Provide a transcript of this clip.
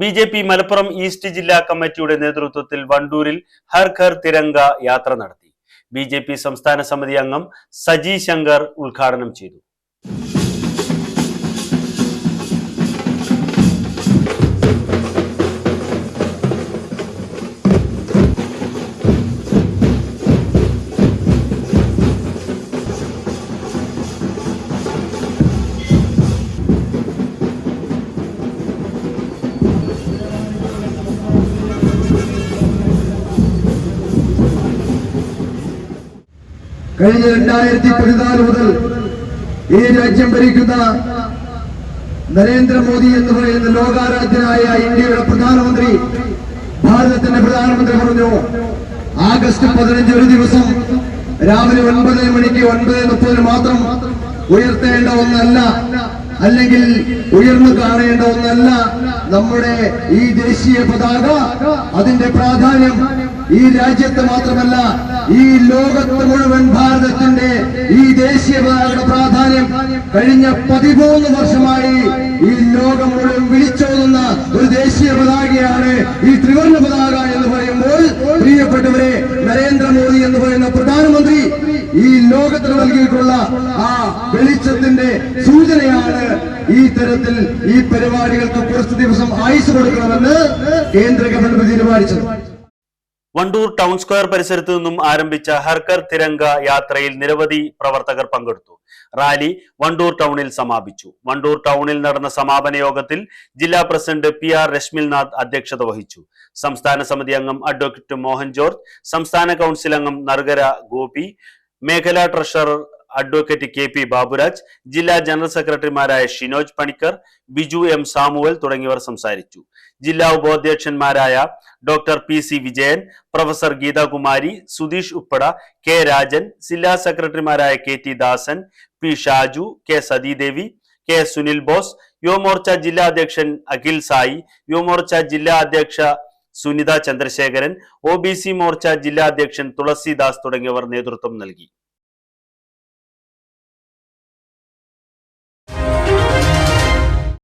BJP. Malappuram east ജില്ലാ കമ്മിറ്റിയുടെ നേതൃത്വത്തിൽ വണ്ടൂരിൽ ഹർ ഘർ തിരംഗ യാത്ര നടത്തി. ബി.ജെ.പി. സംസ്ഥാന സമിതി അംഗം സജി ശങ്കർ ഉദ്ഘാടനം ചെയ്തു. കഴിഞ്ഞ 2014 മുതൽ ഈ രാജ്യം ഭരിക്കുന്ന നരേന്ദ്രമോദി എന്ന് പറയുന്ന ലോകാരാധ്യനായ ഇന്ത്യയുടെ പ്രധാനമന്ത്രി, ഭാരതത്തിന്റെ പ്രധാനമന്ത്രി പറഞ്ഞു, ആഗസ്റ്റ് 15 ഒരു ദിവസം രാവിലെ 9 മണിക്ക് 9:30 മാത്രം ഉയർത്തേണ്ട ഒന്നല്ല, അല്ലെങ്കിൽ ഉയർന്നു കാണേണ്ട ഒന്നല്ല നമ്മുടെ ഈ ദേശീയ പതാക. അതിന്റെ പ്രാധാന്യം ഈ രാജ്യത്ത് മാത്രമല്ല, ഈ ലോകത്ത് മുഴുവൻ ഭാരതത്തിന്റെ ഈ ദേശീയ പതാകയുടെ പ്രാധാന്യം കഴിഞ്ഞ 13 വർഷമായി ഈ ലോകം മുഴുവൻ വിളിച്ചോതുന്ന ഒരു ദേശീയ പതാകയാണ് ഈ ത്രിവർണ്ണ പതാക എന്ന് പറയുമ്പോൾ, പ്രിയപ്പെട്ടവരെ, നരേന്ദ്രമോദി എന്ന് പറയുന്ന പ്രധാനമന്ത്രി ഈ ലോകത്തിന് നൽകിയിട്ടുള്ള ആ വെളിച്ചത്തിന്റെ സൂചനയാണ് ഈ തരത്തിൽ ഈ പരിപാടികൾക്ക് കുറച്ച് ദിവസം ആയുസ് കൊടുക്കണമെന്ന് കേന്ദ്ര ഗവൺമെന്റ് തീരുമാനിച്ചത്. വണ്ടൂർ ടൗൺ സ്ക്വയർ പരിസരത്തു നിന്നും ആരംഭിച്ച ഹർ ഘർ തിരംഗ യാത്രയിൽ നിരവധി പ്രവർത്തകർ പങ്കെടുത്തു. റാലി വണ്ടൂർ ടൗണിൽ സമാപിച്ചു. വണ്ടൂർ ടൗണിൽ നടന്ന സമാപന യോഗത്തിൽ ജില്ലാ പ്രസിഡന്റ് PR രശ്മിൽനാഥ് അധ്യക്ഷത വഹിച്ചു. സംസ്ഥാന സമിതി അംഗം അഡ്വക്കേറ്റ് മോഹൻ ജോർജ്, സംസ്ഥാന കൗൺസിൽ അംഗം നർഗര ഗോപി, മേഖലാ ട്രഷറർ അഡ്വക്കേറ്റ് KP ബാബുരാജ്, ജില്ലാ ജനറൽ സെക്രട്ടറിമാരായ ഷിനോജ് പണിക്കർ, ബിജു M സാമുവൽ തുടങ്ങിയവർ സംസാരിച്ചു. ജില്ലാ ഉപാധ്യക്ഷന്മാരായ doctor PC Vijayan, professor Geethakumari, Sudheesh ഉപ്പട, K രാജൻ, ജില്ലാ സെക്രട്ടറിമാരായ KT Dasan, P Shaju, K Sathidevi, K Sunil Bose, Yuvamorcha ജില്ലാ അധ്യക്ഷൻ അഖിൽ സായി, യുവമോർച്ച ജില്ലാ അധ്യക്ഷ സുനിത ചന്ദ്രശേഖരൻ, OBC മോർച്ച ജില്ലാ അധ്യക്ഷൻ തുളസിദാസ് തുടങ്ങിയവർ നേതൃത്വം നൽകി.